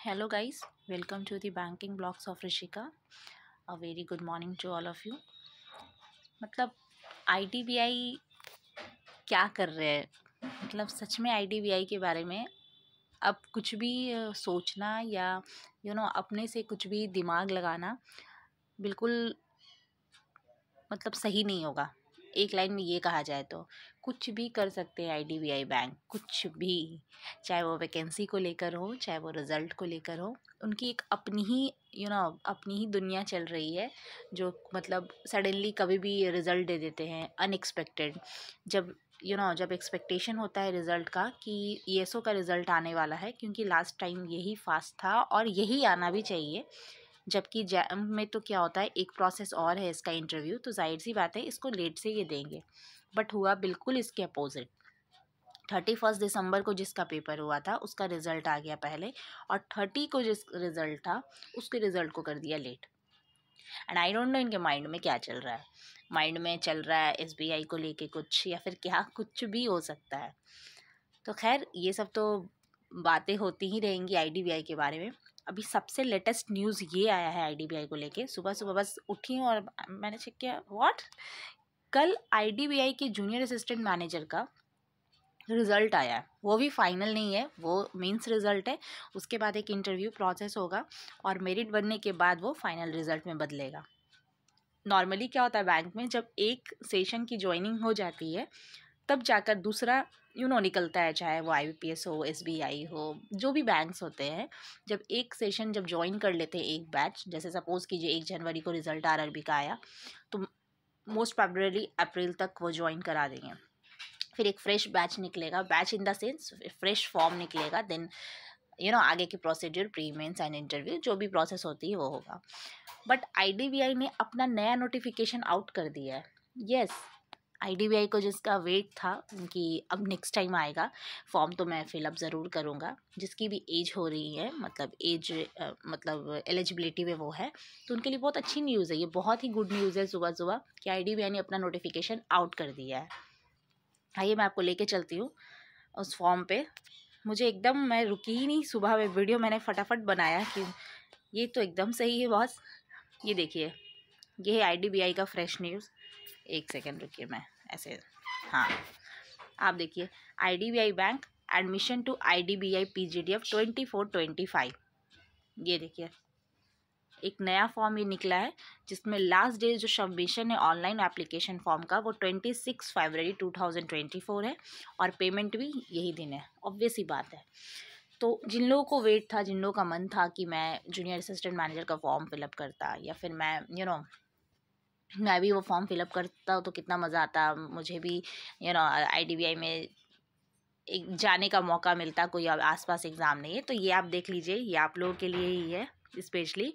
Hello guys, welcome to the banking blocks of Rishika. A very good morning to all of you. मतलब IDBI क्या कर रहे हैं? मतलब सच में IDBI के बारे में अब कुछ भी सोचना या अपने से कुछ भी दिमाग लगाना बिल्कुल मतलब सही नहीं होगा। एक लाइन में ये कहा जाए तो कुछ भी कर सकते हैं IDBI बैंक, कुछ भी, चाहे वो वैकेंसी को लेकर हो, चाहे वो रिज़ल्ट को लेकर हो। उनकी एक अपनी ही अपनी ही दुनिया चल रही है, जो मतलब सडनली कभी भी रिज़ल्ट दे देते हैं अनएक्सपेक्टेड। जब जब एक्सपेक्टेशन होता है रिज़ल्ट का कि ESO का रिज़ल्ट आने वाला है, क्योंकि लास्ट टाइम यही फास्ट था और यही आना भी चाहिए। जबकि जैम में तो क्या होता है, एक प्रोसेस और है इसका इंटरव्यू, तो जाहिर सी बात है इसको लेट से ये देंगे। बट हुआ बिल्कुल इसके अपोजिट। 31 दिसंबर को जिसका पेपर हुआ था उसका रिज़ल्ट आ गया पहले, और 30 को जिस रिज़ल्ट था उसके रिज़ल्ट को कर दिया late. And I don't know इनके माइंड में क्या चल रहा है। माइंड में चल रहा है SBI को लेके कुछ, या फिर क्या कुछ भी हो सकता है। तो खैर ये सब तो बातें होती ही रहेंगी IDBI के बारे में। अभी सबसे लेटेस्ट न्यूज़ ये आया है IDBI को लेके। सुबह सुबह बस उठी हूँ और मैंने चेक किया, व्हाट, कल IDBI के जूनियर असिस्टेंट मैनेजर का रिज़ल्ट आया है। वो भी फाइनल नहीं है, वो मेंस रिज़ल्ट है। उसके बाद एक इंटरव्यू प्रोसेस होगा और मेरिट बनने के बाद वो फाइनल रिज़ल्ट में बदलेगा। नॉर्मली क्या होता है बैंक में, जब एक सेशन की ज्वाइनिंग हो जाती है तब जाकर दूसरा निकलता है, चाहे वो IBPS हो, SBI हो, जो भी बैंक्स होते हैं। जब एक सेशन जब ज्वाइन कर लेते हैं एक बैच, जैसे सपोज़ कीजिए 1 जनवरी को रिज़ल्ट RRB का आया, तो मोस्ट प्रोबेबली अप्रैल तक वो ज्वाइन करा देंगे। फिर एक फ्रेश बैच निकलेगा, batch in the sense fresh form निकलेगा। देन आगे की procedure, pre mains and interview, जो भी प्रोसेस होती है वो होगा। बट IDBI ने अपना नया नोटिफिकेशन आउट कर दिया है। यस, IDBI को जिसका वेट था कि अब नेक्स्ट टाइम आएगा फॉर्म, तो मैं फिलअप ज़रूर करूँगा। जिसकी भी एज हो रही है, मतलब एज मतलब एलिजिबिलिटी में वो है, तो उनके लिए बहुत अच्छी न्यूज़ है। ये बहुत ही गुड न्यूज़ है सुबह सुबह कि IDBI ने अपना नोटिफिकेशन आउट कर दिया है। आइए मैं आपको लेके चलती हूँ उस फॉर्म पे। मुझे एकदम, मैं रुकी ही नहीं, सुबह में वीडियो मैंने फटाफट बनाया कि ये तो एकदम सही है बॉस। ये देखिए, ये है IDBI का फ्रेश न्यूज़। एक सेकेंड रुकिए, मैं ऐसे, हाँ, आप देखिए, IDBI bank admission to IDBI PGDF 24-25। ये देखिए, एक नया फॉर्म ये निकला है जिसमें लास्ट डे जो सबमिशन है ऑनलाइन एप्लीकेशन फॉर्म का, वो 26 फरवरी 2024 है, और पेमेंट भी यही दिन है। ऑब्वियस ही बात है। तो जिन लोगों को वेट था, जिन लोगों का मन था कि मैं जूनियर असिस्टेंट मैनेजर का फॉर्म फिलअप करता, या फिर मैं भी वो फॉर्म फिलअप करता तो कितना मज़ा आता, मुझे भी IDBI में एक जाने का मौका मिलता, कोई आसपास एग्ज़ाम नहीं है, तो ये आप देख लीजिए, ये आप लोगों के लिए ही है स्पेशली।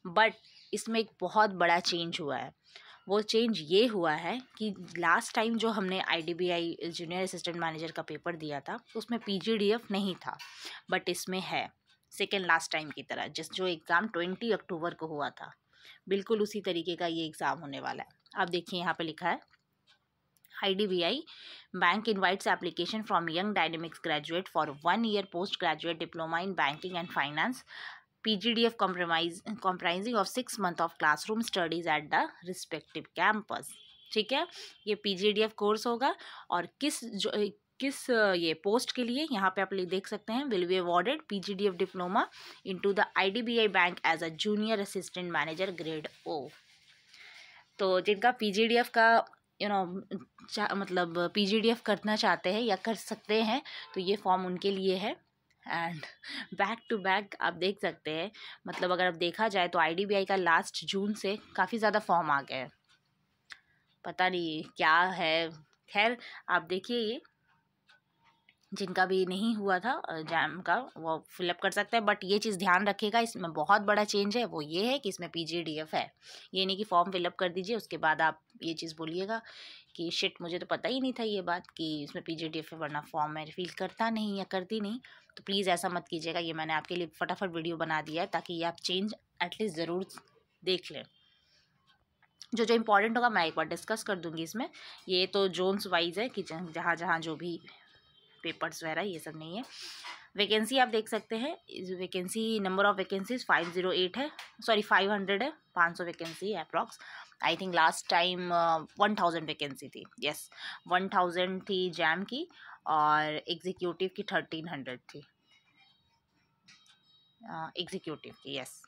बट इसमें एक बहुत बड़ा चेंज हुआ है। वो चेंज ये हुआ है कि लास्ट टाइम जो हमने IDBI जूनियर असिस्टेंट मैनेजर का पेपर दिया था, उसमें PGDF नहीं था, बट इसमें है। सेकेंड लास्ट टाइम की तरह जो एग्ज़ाम 20 अक्टूबर को हुआ था, बिल्कुल उसी तरीके का ये एग्ज़ाम होने वाला है। आप देखिए, यहाँ पे लिखा है, IDBI Bank invites application from young dynamics graduate for 1 year postgraduate diploma in banking and finance, PGDF comprising of 6 months of classroom studies at the respective campus। ठीक है, ये PGDF कोर्स होगा, और किस ये पोस्ट के लिए, यहाँ पे आप देख सकते हैं, will be awarded PGDF diploma into the IDBI bank as a junior assistant manager grade O। तो जिनका PGDF का मतलब PGDF करना चाहते हैं या कर सकते हैं, तो ये फॉर्म उनके लिए है। एंड बैक टू बैक आप देख सकते हैं, मतलब अगर अब देखा जाए तो IDBI का लास्ट जून से काफ़ी ज़्यादा फॉर्म आ गए हैं। पता नहीं क्या है। खैर आप देखिए, ये जिनका भी नहीं हुआ था जैम का, वो फिलअप कर सकते हैं। बट ये चीज़ ध्यान रखिएगा, इसमें बहुत बड़ा चेंज है, वो ये है कि इसमें PGDF है। ये नहीं कि फॉर्म फिलअप कर दीजिए उसके बाद आप ये चीज़ बोलिएगा कि शिट, मुझे तो पता ही नहीं था ये बात कि इसमें PGDF है, वरना फॉर्म मैं फिल करता नहीं या करती नहीं। तो प्लीज़ ऐसा मत कीजिएगा। ये मैंने आपके लिए फटाफट वीडियो बना दिया है ताकि ये आप चेंज एटलीस्ट ज़रूर देख लें। जो जो इम्पोर्टेंट होगा मैं एक बार डिस्कस कर दूँगी इसमें। ये तो जोन्स वाइज है कि जहाँ जहाँ जो भी पेपर्स वगैरह, ये सब नहीं है। वैकेंसी आप देख सकते हैं, वैकेंसी नंबर ऑफ वैकेंसीज 508 है, सॉरी 500 है, 500 वैकेंसी है approx. I think last time 1000 vacancy थी, यस 1000 थी जैम की, और एग्जीक्यूटिव की 1300 थी, एग्जीक्यूटिव की, यस।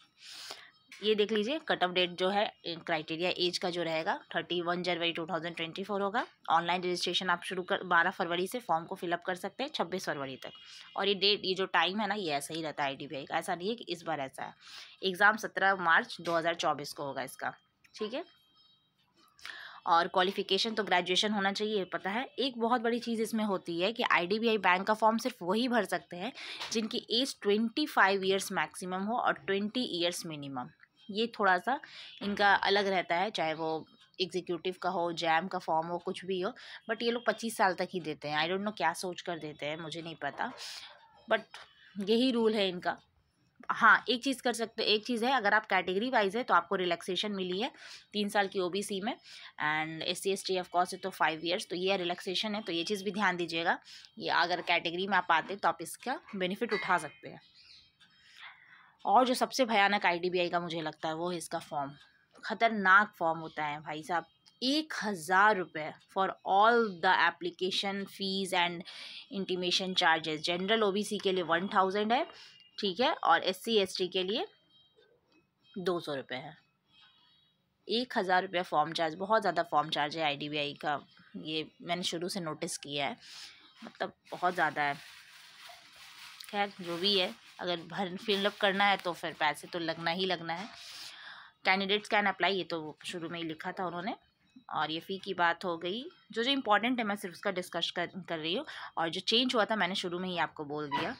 ये देख लीजिए कट ऑफ डेट जो है, क्राइटेरिया एज का जो रहेगा 31 जनवरी 2024 होगा। ऑनलाइन रजिस्ट्रेशन आप शुरू कर 12 फरवरी से फॉर्म को फिलअप कर सकते हैं 26 फरवरी तक। और ये डेट, ये जो टाइम है ना, ये ऐसा ही रहता है IDBI का, ऐसा नहीं है कि इस बार ऐसा है। एग्ज़ाम 17 मार्च 2024 को होगा इसका, ठीक है। और क्वालिफिकेशन तो ग्रेजुएशन होना चाहिए, पता है। एक बहुत बड़ी चीज़ इसमें होती है कि IDBI बैंक का फॉर्म सिर्फ वही भर सकते हैं जिनकी एज 25 ईयर्स मैक्सिमम हो और 20 ईयर्स मिनिमम। ये थोड़ा सा इनका अलग रहता है, चाहे वो एग्जीक्यूटिव का हो, जैम का फॉर्म हो, कुछ भी हो, बट ये लोग 25 साल तक ही देते हैं। आई डोंट नो क्या सोच कर देते हैं, मुझे नहीं पता, बट यही रूल है इनका। हाँ, एक चीज़ कर सकते, एक चीज़ है, अगर आप कैटेगरी वाइज है तो आपको रिलैक्सेशन मिली है 3 साल की OBC में, and SC ST of course है तो 5 ईयर्स, तो ये रिलैक्सेशन है, तो ये चीज़ भी ध्यान दीजिएगा। ये अगर कैटेगरी में आप आते तो आप इसका बेनिफिट उठा सकते हैं। और जो सबसे भयानक IDBI का मुझे लगता है वो है इसका फॉर्म। खतरनाक फॉर्म होता है भाई साहब। 1000 रुपये for all the application fees and intimation charges. General OBC के लिए 1000 है, ठीक है, और SC ST के लिए 200 रुपये है। 1000 रुपये फॉर्म चार्ज, बहुत ज़्यादा फॉर्म चार्ज है IDBI का, ये मैंने शुरू से नोटिस किया है, मतलब बहुत ज़्यादा है। खैर जो भी है, अगर भर फिलअप करना है तो फिर पैसे तो लगना ही लगना है। कैंडिडेट्स कैन अप्लाई, ये तो शुरू में ही लिखा था उन्होंने। और ये फ़ी की बात हो गई, जो इम्पोर्टेंट है मैं सिर्फ उसका डिस्कस कर रही हूँ। और जो चेंज हुआ था मैंने शुरू में ही आपको बोल दिया,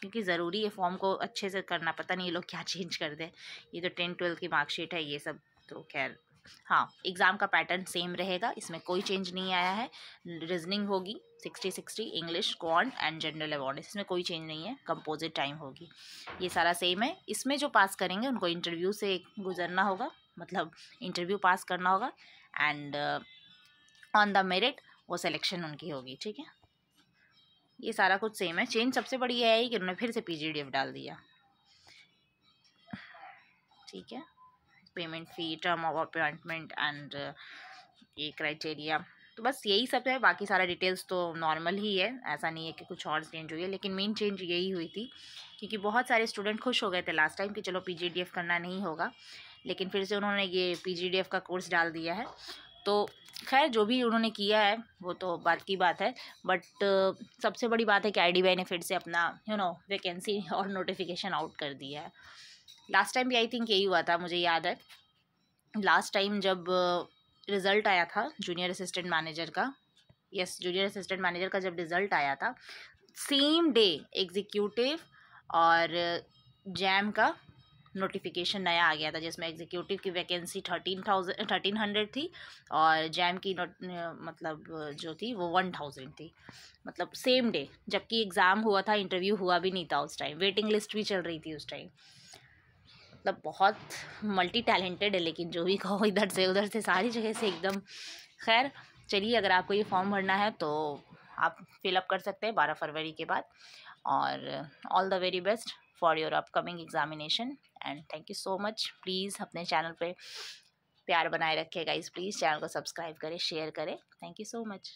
क्योंकि ज़रूरी है फॉर्म को अच्छे से करना, पता नहीं ये लोग क्या चेंज कर दें। ये तो 10-12 की मार्कशीट है ये सब, तो खैर। हाँ, एग्ज़ाम का पैटर्न सेम रहेगा, इसमें कोई चेंज नहीं आया है। रीजनिंग होगी 60-60, English, quant and general awareness, इसमें कोई चेंज नहीं है। कंपोजिट टाइम होगी, ये सारा सेम है। इसमें जो पास करेंगे उनको इंटरव्यू से गुजरना होगा, मतलब इंटरव्यू पास करना होगा, एंड ऑन द मेरिट वो सिलेक्शन उनकी होगी, ठीक है। ये सारा कुछ सेम है। चेंज सबसे बड़ी ये है कि उन्होंने फिर से PGDF डाल दिया, ठीक है। Payment fee, term of appointment and ये क्राइटेरिया, तो बस यही सब है। बाकी सारा डिटेल्स तो नॉर्मल ही है, ऐसा नहीं है कि कुछ और चेंज हुई है, लेकिन मेन चेंज यही हुई थी क्योंकि बहुत सारे स्टूडेंट खुश हो गए थे लास्ट टाइम कि चलो PGDF करना नहीं होगा, लेकिन फिर से उन्होंने ये PGDF का कोर्स डाल दिया है। तो खैर जो भी उन्होंने किया है वो तो बात की बात है, बट सबसे बड़ी बात है कि IDBI ने फिर से अपना वैकेंसी और नोटिफिकेशन आउट कर दिया है। लास्ट टाइम भी आई थिंक यही हुआ था, मुझे याद है। लास्ट टाइम जब रिज़ल्ट आया था जूनियर असिस्टेंट मैनेजर का, यस जूनियर असिस्टेंट मैनेजर का जब रिज़ल्ट आया था, सेम डे एग्जीक्यूटिव और जैम का नोटिफिकेशन नया आ गया था, जिसमें एग्जीक्यूटिव की वैकेंसी 1300 थी और जैम की मतलब जो थी वो 1000 थी, मतलब सेम डे। जबकि एग्ज़ाम हुआ था, इंटरव्यू हुआ भी नहीं था उस टाइम, वेटिंग लिस्ट भी चल रही थी उस टाइम। मतलब बहुत मल्टी टैलेंटेड है, लेकिन जो भी कहो इधर से उधर से सारी जगह से एकदम। खैर चलिए, अगर आपको ये फॉर्म भरना है तो आप फिलअप कर सकते हैं 12 फरवरी के बाद। और all the very best for your upcoming examination, and thank you so much. Please अपने चैनल पे प्यार बनाए रखिए गाइस, प्लीज़ चैनल को सब्सक्राइब करें, शेयर करें। Thank you so much.